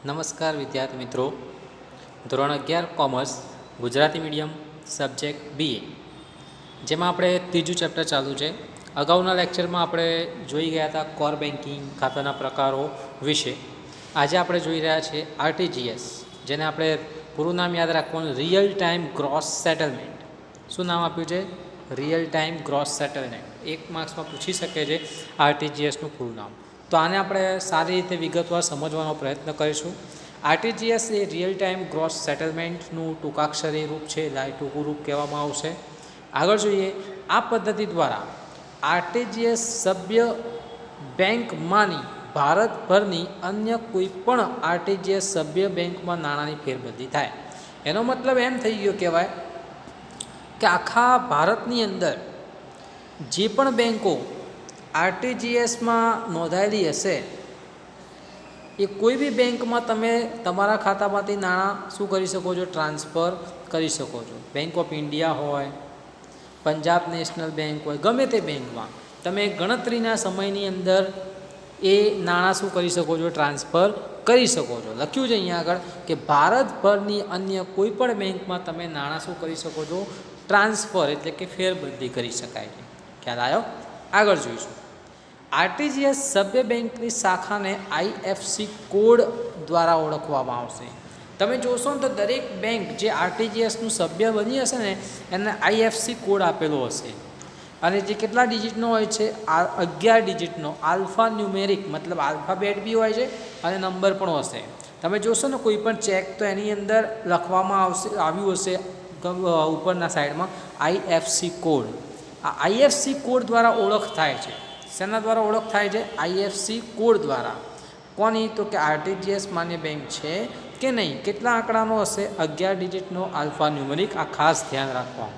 નમસ્કાર વિદ્યાર્થી મિત્રો, ધોરણ 11 commerce Gujarati medium subject BA, જેમાં આપણે ત્રીજું ચેપ્ટર ચાલુ છે. અગાઉના લેક્ચરમાં આપણે જોઈ ગયા હતા કોર બેન્કિંગ ખાતાના પ્રકારો વિશે. આજે આપણે જોઈ રહ્યા છીએ RTGS, જેને આપણે પૂરું નામ યાદ રાખવાનું, રિયલ ટાઈમ ગ્રોસ સેટલમેન્ટ. શું નામ આપ્યું છે? Real time gross settlement. 1 માર્ક્સમાં પૂછી શકે છે RTGSનું પૂરું નામ. તો આને આપણે સારી રીતે વિગતવાર સમજવાનો પ્રયત્ન કરીશું. RTGS એ રિયલ ટાઈમ ગ્રોસ સેટલમેન્ટનું ટૂંકાક્ષરી રૂપ છે, ટૂંકું રૂપ કહેવામાં આવશે. આગળ જોઈએ, આ પદ્ધતિ દ્વારા RTGS સભ્ય બેંકમાંની ભારતભરની અન્ય કોઈ પણ RTGS સભ્ય બેંકમાં નાણાંની ફેરબદલી થાય. એનો મતલબ એમ થઈ ગયો કહેવાય કે આખા ભારતની અંદર જે પણ બેંકો RTGSમાં નોંધાયેલી હશે એ કોઈ બી બેંકમાં તમે તમારા ખાતામાંથી નાણાં શું કરી શકો છો? ટ્રાન્સફર કરી શકો છો. બેંક ઓફ ઇન્ડિયા હોય, પંજાબ નેશનલ બેંક હોય, ગમે તે બેંકમાં તમે ગણતરીના સમયની અંદર એ નાણાં શું કરી શકો છો? ટ્રાન્સફર કરી શકો છો. લખ્યું છે અહીંયા આગળ કે ભારતભરની અન્ય કોઈ પણ બેંકમાં તમે નાણાં શું કરી શકો છો? ટ્રાન્સફર એટલે કે ફેરબદલી કરી શકાય છે. ખ્યાલ આવ્યો? આગળ જોઈશું. RTGS સભ્ય બેંકની શાખાને IFSC કોડ દ્વારા ઓળખવામાં આવશે. તમે જોશો ને તો દરેક બેંક જે RTGSનું સભ્ય બની હશે ને એને IFSC કોડ આપેલો હશે, અને જે કેટલા ડિજિટનો હોય છે? 11 ડિજિટનો. આલ્ફા ન્યુમેરિક મતલબ આલ્ફાબેટ બી હોય છે અને નંબર પણ હશે. તમે જોશો ને કોઈ પણ ચેક તો એની અંદર લખવામાં આવ્યું હશે ઉપરના સાઈડમાં IFSC કોડ. આ IFSC કોડ દ્વારા ઓળખ થાય છે. શેના દ્વારા ઓળખ થાય છે? IFSC કોડ દ્વારા. કોની? તો કે RTGS માન્ય બેંક છે કે નહીં. કેટલા આંકડાનો હશે? 11 ડિજિટનો આલ્ફા ન્યુમેરિક. આ ખાસ ધ્યાન રાખવાનું.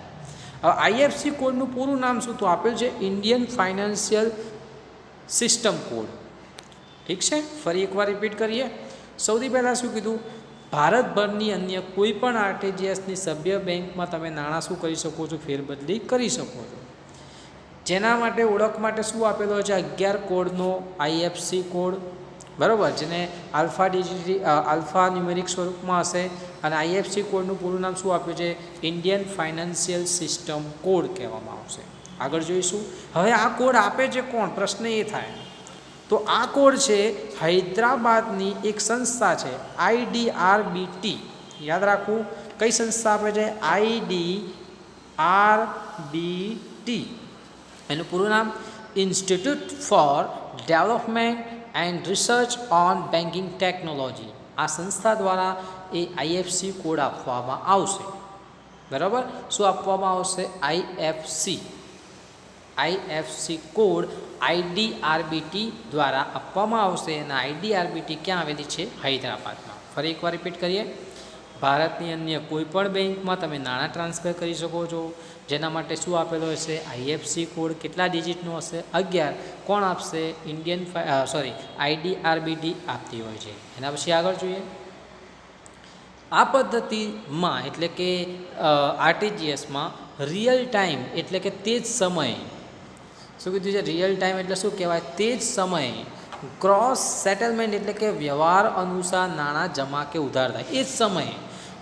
હવે IFSC કોડનું પૂરું નામ શું તો આપેલ છે? Indian financial system code. ઠીક છે, ફરી એકવાર રિપીટ કરીએ. સૌથી પહેલાં શું કીધું? ભારતભરની અન્ય કોઈ પણ RTGSની સભ્ય બેંકમાં તમે નાણાં શું કરી શકો છો? ફેરબદલી કરી શકો છો. જેના માટે ઓળખ માટે શું આપેલો છે? 11 કોડનો IFSC કોડ, બરાબર, જેને આલ્ફા ન્યુમેરિક સ્વરૂપમાં હશે. અને IFSC કોડનું પૂરું નામ શું આપ્યું છે? ઇન્ડિયન ફાઇનાન્શિયલ સિસ્ટમ કોડ કહેવામાં આવશે. આગળ જોઈશું. હવે આ કોડ આપે છે કોણ? પ્રશ્ન એ થાય. તો આ કોડ છે હૈદરાબાદની એક સંસ્થા છે, IDRBT. યાદ રાખવું, કઈ સંસ્થા આપે છે? IDRBT. એનું પૂરું નામ institute four development and research on banking technology. આ સંસ્થા દ્વારા એ IFSC કોડ આપવામાં આવશે. બરાબર, શું આપવામાં આવશે? IFSC કોડ IDRBT દ્વારા આપવામાં આવશે. અને IDRBT ક્યાં આવેલી છે? હૈદરાબાદમાં. ફરી એકવાર રિપીટ કરીએ. ભારતની અન્ય કોઈ પણ બેંકમાં તમે નાણાં ટ્રાન્સફર કરી શકો છો. જેના માટે શું આપેલો હશે? IFSC code. કેટલા ડિજિટનો હશે? 11. કોણ આપશે? IDRBT આપતી હોય છે. એના પછી આગળ જોઈએ. આ પદ્ધતિમાં એટલે કે RTGSમાં રિયલ ટાઈમ એટલે કે તે જ સમયે, શું કીધું છે? રિયલ ટાઈમ એટલે શું કહેવાય? તે જ સમયે ક્રોસ સેટલમેન્ટ એટલે કે વ્યવહાર અનુસાર નાણાં જમા કે ઉધાર થાય. એ જ સમયે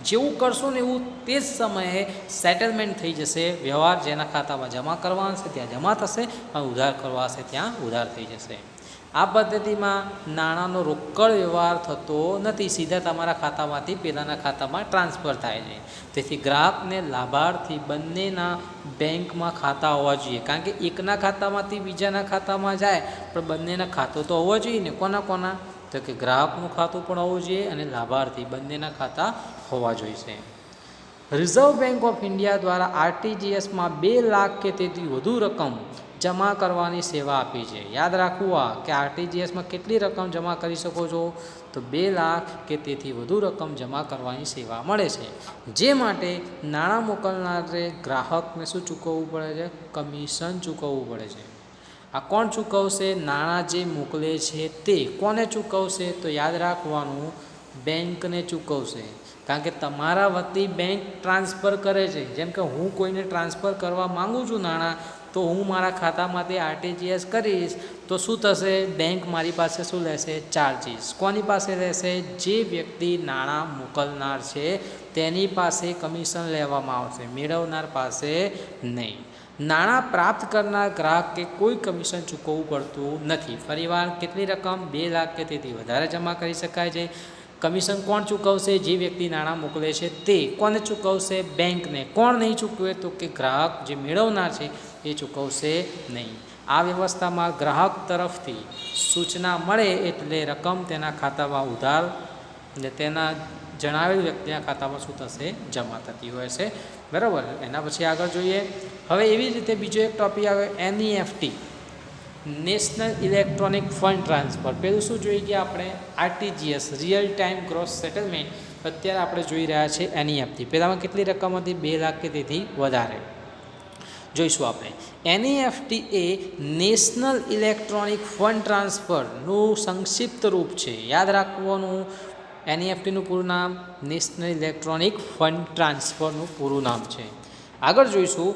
જેવું કરશો ને એવું તે જ સમયે સેટલમેન્ટ થઈ જશે. વ્યવહાર જેના ખાતામાં જમા કરવા હશે ત્યાં જમા થશે, અને ઉધાર કરવા હશે ત્યાં ઉધાર થઈ જશે. આ પદ્ધતિમાં નાણાંનો રોકડ વ્યવહાર થતો નથી, સીધા તમારા ખાતામાંથી પેલાના ખાતામાં ટ્રાન્સફર થાય છે. તેથી ગ્રાહકને લાભાર્થી બંનેના બેંકમાં ખાતા હોવા જોઈએ. કારણ કે એકના ખાતામાંથી બીજાના ખાતામાં જાય પણ બંનેના ખાતું તો હોવા જોઈએ ને. કોના કોના? તો કે ગ્રાહકનું ખાતું પણ હોવું જોઈએ અને લાભાર્થી બંનેના ખાતા હોવા જોઈએ. રિઝર્વ બેંક ઓફ ઇન્ડિયા દ્વારા RTGSમાં 2 લાખ કે તેથી વધુ રકમ જમા કરવાની સેવા આપી છે. યાદ રાખવું આ કે RTGSમાં કેટલી રકમ જમા કરી શકો છો? તો 2 લાખ કે તેથી વધુ રકમ જમા કરવાની સેવા મળે છે. જે માટે નાણાં મોકલનારે ગ્રાહકને શું ચૂકવવું પડે છે? કમિશન ચૂકવવું પડે છે. આ કોણ ચૂકવશે? નાણાં જે મોકલે છે તે. કોને ચૂકવશે? તો યાદ રાખવાનું, બેંકને ચૂકવશે. કારણ કે તમારા વતી બેંક ટ્રાન્સફર કરે છે. જેમ કે હું કોઈને ટ્રાન્સફર કરવા માગું છું નાણાં, તો હું મારા ખાતામાંથી આરટીજીએસ કરીશ તો શું થશે? બેંક મારી પાસે શું લેશે? ચાર્જીસ. કોની પાસે લેશે? જે વ્યક્તિ નાણાં મોકલનાર છે તેની પાસે કમિશન લેવામાં આવશે, મેળવનાર પાસે નહીં. નાણાં પ્રાપ્ત કરનાર ગ્રાહકે કોઈ કમિશન ચૂકવવું પડતું નથી. ફરીવાર, કેટલી રકમ? 2 લાખ કે તેથી વધારે જમા કરી શકાય છે. કમિશન કોણ ચૂકવશે? જે વ્યક્તિ નાણાં મોકલે છે તે. કોને ચૂકવશે? બેંકને. કોણ નહીં ચૂકવે? તો કે ગ્રાહક જે મેળવનાર છે એ ચૂકવશે નહીં. આ વ્યવસ્થામાં ગ્રાહક તરફથી સૂચના મળે એટલે રકમ તેના ખાતામાં ઉધાર અને તેના જણાવેલ વ્યક્તિના ખાતામાં શું થશે? જમા થતી હોય છે. બરાબર. એના પછી આગળ જોઈએ. હવે એવી રીતે બીજો એક ટોપિક આવે NEFT, national electronic fund transfer. પેલું શું જોઈએ કે આપણે? RTGS, real time gross settlement. અત્યારે આપણે જોઈ રહ્યા છીએ એનઈએફટી. પહેલાંમાં કેટલી રકમ હતી? 2 લાખ કે તેથી વધારે. જોઈશું આપણે. એનઈએફટી એ નેશનલ ઇલેક્ટ્રોનિક ફંડ ટ્રાન્સફરનું સંક્ષિપ્ત રૂપ છે. યાદ રાખવાનું, એનઈએફટીનું પૂરું નામ નેશનલ ઇલેક્ટ્રોનિક ફંડ ટ્રાન્સફરનું પૂરું નામ છે. આગળ જોઈશું.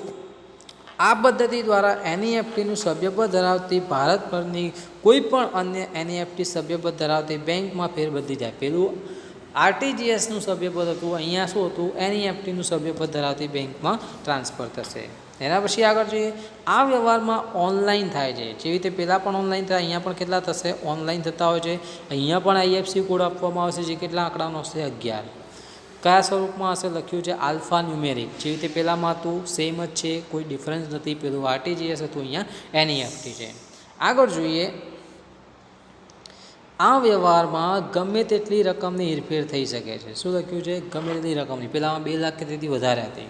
આ પદ્ધતિ દ્વારા એનઈએફટીનું સભ્યપદ ધરાવતી ભારત પરની કોઈ પણ અન્ય એનઈએફટી સભ્યપદ ધરાવતી બેંકમાં ફેરબદલી જાય. પેલું આરટીજીએસનું સભ્યપદ હતું, અહીંયા શું હતું? એનઈએફટીનું સભ્યપદ ધરાવતી બેંકમાં ટ્રાન્સફર થશે. એના પછી આગળ જોઈએ. આ વ્યવહારમાં ઓનલાઈન થાય છે. જેવી રીતે પહેલાં પણ ઓનલાઈન થાય, અહીંયા પણ કેટલા થશે? ઓનલાઈન થતા હોય છે. અહીંયા પણ આઈએફસી કોડ આપવામાં આવશે, જે કેટલા આંકડાનો હશે? 11. કયા સ્વરૂપમાં હશે? લખ્યું છે આલ્ફા ન્યુમેરિક. જેવી રીતે પહેલાંમાં હતું સેમ જ છે, કોઈ ડિફરન્સ નથી. પેલું આરટીજીએસ હતું, અહીંયા એનઈએફટી છે. આગળ જોઈએ. આ વ્યવહારમાં ગમે તેટલી રકમની હેરફેર થઈ શકે છે. શું લખ્યું છે? ગમે તેટલી રકમની. પહેલાંમાં 2 લાખ કે તેથી વધારે હતી.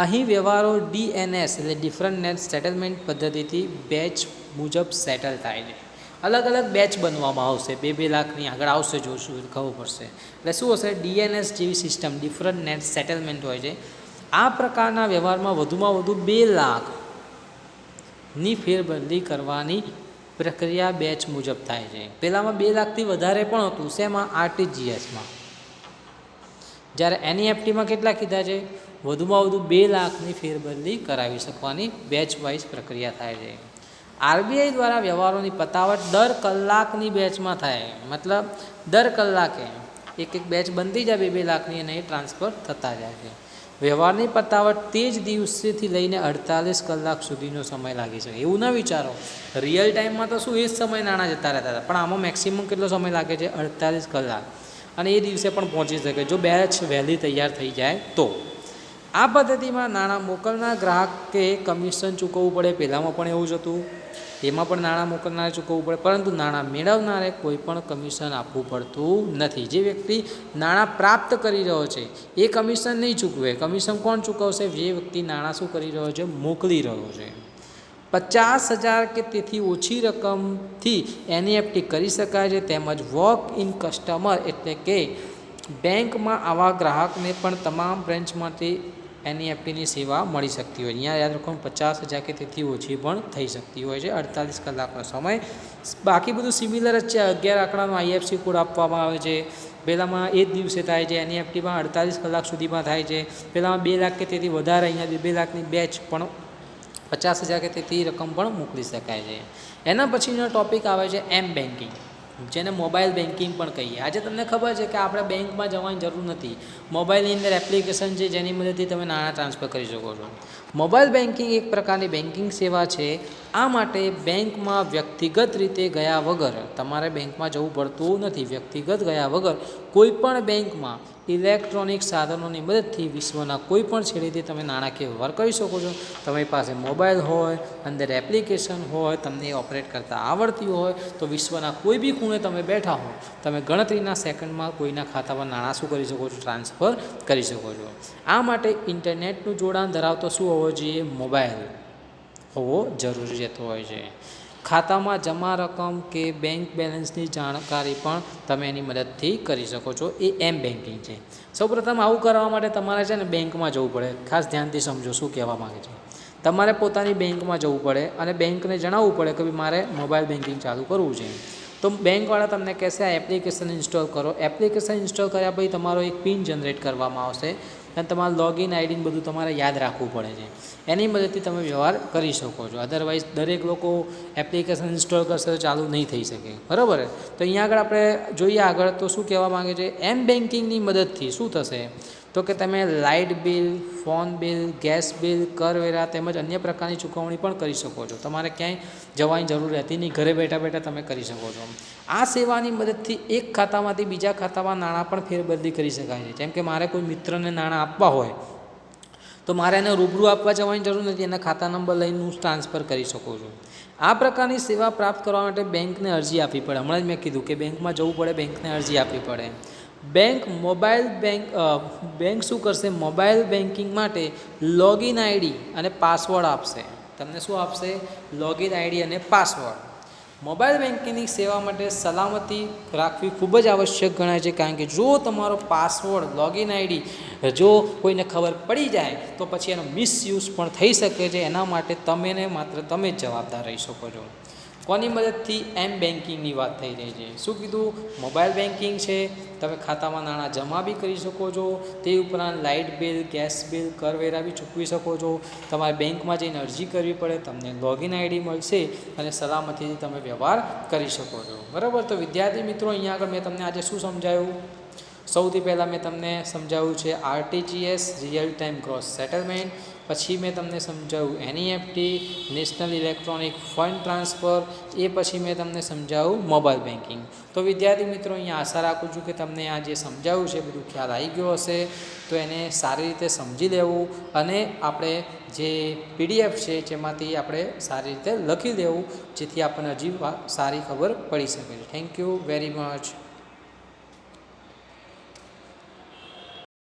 અહીં વ્યવહારો ડીએનએસ એટલે ડિફરન્ટ નેટ સેટલમેન્ટ પદ્ધતિથી બેચ મુજબ સેટલ થાય છે. અલગ અલગ બેચ બનવામાં આવશે. 2-2 લાખની આગળ આવશે, જોશું, ખબર પડશે. એટલે શું હશે? ડીએનએસ જેવી સિસ્ટમ, ડિફરન્ટ નેટ સેટલમેન્ટ હોય છે. આ પ્રકારના વ્યવહારમાં વધુમાં વધુ 2 લાખની ફેરબદલી કરવાની પ્રક્રિયા બેચ મુજબ થાય છે. પહેલાંમાં 2 લાખથી વધારે પણ હતું. શેમાં? આરટીજીએસમાં. જ્યારે એનઈએફટીમાં કેટલા કીધા છે? વધુમાં વધુ 2 લાખની ફેરબદલી કરાવી શકવાની બેચ વાઇઝ પ્રક્રિયા થાય છે. આરબીઆઈ દ્વારા વ્યવહારોની પતાવટ દર કલાકની બેચમાં થાય. મતલબ દર કલાકે એક બેચ બનતી જાય 2-2 લાખની, અને એ ટ્રાન્સફર થતા જાય છે. વ્યવહારની પતાવટ તે જ દિવસેથી લઈને 48 કલાક સુધીનો સમય લાગી શકે. એવું ના વિચારો, રિયલ ટાઈમમાં તો શું એ જ સમય નાણાં જતા રહેતા હતા, પણ આમાં મેક્સિમમ કેટલો સમય લાગે છે? 48 કલાક. અને એ દિવસે પણ પહોંચી શકે જો બેચ વહેલી તૈયાર થઈ જાય તો. આ પદ્ધતિમાં નાણાં મોકલનાર ગ્રાહકે કમિશન ચૂકવવું પડે. પહેલાંમાં પણ એવું જ હતું, એમાં પણ નાણાં મોકલનારે ચૂકવવું પડે, પરંતુ નાણાં મેળવનારે કોઈ પણ કમિશન આપવું પડતું નથી. જે વ્યક્તિ નાણાં પ્રાપ્ત કરી રહ્યો છે એ કમિશન નહીં ચૂકવે. કમિશન કોણ ચૂકવશે? જે વ્યક્તિ નાણાં શું કરી રહ્યો છે? મોકલી રહ્યો છે. 50,000 કે તેથી ઓછી રકમથી એનઈએફટી કરી શકાય છે. તેમજ વોક ઇન કસ્ટમર એટલે કે બેંકમાં આવા ગ્રાહકને પણ તમામ બ્રાન્ચમાંથી એનઈએફટીની સેવા મળી શકતી હોય. અહીંયા યાદ રાખો 50,000 કે તેથી ઓછી પણ થઈ શકતી હોય છે. 48 કલાકનો સમય. બાકી બધું સિમિલર જ છે. 11 આંકડાનો આઈએફસી કોડ આપવામાં આવે છે. પહેલાંમાં એ જ દિવસે થાય છે. એનઈએફટીમાં 48 કલાક સુધીમાં થાય છે. પહેલાંમાં 2 લાખ કે તેથી વધારે, અહીંયા 2 લાખની બેચ પણ 50,000 કે તેથી રકમ પણ મોકલી શકાય છે. એના પછીનો ટોપિક આવે છે એમ બેન્કિંગ, જેને મોબાઈલ બેન્કિંગ પણ કહીએ. આજે તમને ખબર છે કે આપણે બેંકમાં જવાની જરૂર નથી. મોબાઈલની અંદર એપ્લિકેશન છે જેની મદદથી તમે નાણાં ટ્રાન્સફર કરી શકો છો. મોબાઈલ બેન્કિંગ એક પ્રકારની બેન્કિંગ સેવા છે. આ માટે બેંકમાં વ્યક્તિગત રીતે ગયા વગર તમારે બેંકમાં જવું પડતું નથી. વ્યક્તિગત ગયા વગર કોઈ પણ બેંકમાં ઇલેક્ટ્રોનિક સાધનોની મદદથી વિશ્વના કોઈ પણ છેડેથી તમે નાણાકીય વ્યવહાર કરી શકો છો. તમારી પાસે મોબાઈલ હોય, અંદર એપ્લિકેશન હોય, તમને એ ઓપરેટ કરતાં આવડતી હોય તો વિશ્વના કોઈ બી ખૂણે તમે બેઠા હો, તમે ગણતરીના સેકન્ડમાં કોઈના ખાતામાં નાણાં શું કરી શકો છો? ટ્રાન્સફર કરી શકો છો. આ માટે ઇન્ટરનેટનું જોડાણ ધરાવતો શું હોવો જોઈએ? મોબાઈલ હોવો જરૂરી રહેતો હોય છે. ખાતામાં જમા રકમ કે બેંક બેલેન્સની જાણકારી પણ તમે એની મદદથી કરી શકો છો. એ એમ બેન્કિંગ છે. સૌપ્રથમ આવું કરવા માટે તમારે છે ને બેંકમાં જવું પડે. ખાસ ધ્યાનથી સમજો શું કહેવા માગે છે. તમારે પોતાની બેંકમાં જવું પડે અને બેંકને જણાવવું પડે કે ભાઈ મારે મોબાઈલ બેન્કિંગ ચાલુ કરવું છે. તો બેંકવાળા તમને કહેશે આ એપ્લિકેશન ઇન્સ્ટોલ કરો. એપ્લિકેશન ઇન્સ્ટોલ કર્યા પછી તમારો એક પિન જનરેટ કરવામાં આવશે. અને તમારું લોગિન આઈડીને બધું તમારે યાદ રાખવું પડે છે. એની મદદથી તમે વ્યવહાર કરી શકો છો. અધરવાઇઝ દરેક લોકો એપ્લિકેશન ઇન્સ્ટોલ કરશે તો ચાલુ નહીં થઈ શકે, બરાબર. તો અહીંયા આગળ આપણે જોઈએ આગળ તો શું કહેવા માગે છે, એમ બેન્કિંગની મદદથી શું થશે તો કે તમે light bill, phone bill, gas bill, કરવેરા તેમજ અન્ય પ્રકારની ચૂકવણી પણ કરી શકો છો. તમારે ક્યાંય જવાની જરૂર રહેતી નહીં, ઘરે બેઠા બેઠા તમે કરી શકો છો. આ સેવાની મદદથી એક ખાતામાંથી બીજા ખાતામાં નાણાં પણ ફેરબદલી કરી શકાય છે. જેમ કે મારે કોઈ મિત્રને નાણાં આપવા હોય તો મારે એને રૂબરૂ આપવા જવાની જરૂર નથી, એના ખાતા નંબર લઈને હું ટ્રાન્સફર કરી શકું છું. આ પ્રકારની સેવા પ્રાપ્ત કરવા માટે બેંકને અરજી આપવી પડે. હમણાં જ મેં કીધું કે બેંકમાં જવું પડે, બેંકને અરજી આપવી પડે. બેંક શું કરશે, મોબાઈલ બેન્કિંગ માટે લોગિન આઈડી અને પાસવર્ડ આપશે. તમને શું આપશે, લોગિન આઈડી અને પાસવર્ડ. મોબાઈલ બેન્કિંગની સેવા માટે સલામતી રાખવી ખૂબ જ આવશ્યક ગણાય છે, કારણ કે જો તમારો પાસવર્ડ, લોગિન આઈડી જો કોઈને ખબર પડી જાય તો પછી એનો મિસયુઝ પણ થઈ શકે છે. એના માટે તમે ને માત્ર તમે જ જવાબદાર રહી શકો છો. કોની મદદથી, એમ બેન્કિંગની વાત થઈ રહી છે. શું કીધું, મોબાઈલ બેન્કિંગ છે, તમે ખાતામાં નાણાં જમા બી કરી શકો છો, તે ઉપરાંત લાઇટ બિલ, ગેસ બિલ, કરવેરા બી ચૂકવી શકો છો. તમારે બેંકમાં જઈને અરજી કરવી પડે, તમને લોગિન આઈડી મળશે અને સલામતીથી તમે વ્યવહાર કરી શકો છો, બરાબર. તો વિદ્યાર્થી મિત્રો, અહીંયા આગળ મેં તમને આજે શું સમજાવ્યું, સૌથી પહેલાં મેં તમને સમજાવ્યું છે RTGS, real time gross settlement. પછી મેં તમને સમજાવ્યું NEFT, national electronic fund transfer. એ પછી મેં તમને સમજાવ્યું મોબાઈલ બેન્કિંગ. તો વિદ્યાર્થી મિત્રો, અહીંયા આશા રાખું છું કે તમને આ જે સમજાવ્યું છે બધું ખ્યાલ આવી ગયો હશે. તો એને સારી રીતે સમજી લેવું અને આપણે જે પીડીએફ છે જેમાંથી આપણે સારી રીતે લખી દેવું, જેથી આપણને હજી સારી ખબર પડી શકે છે. Thank you very much.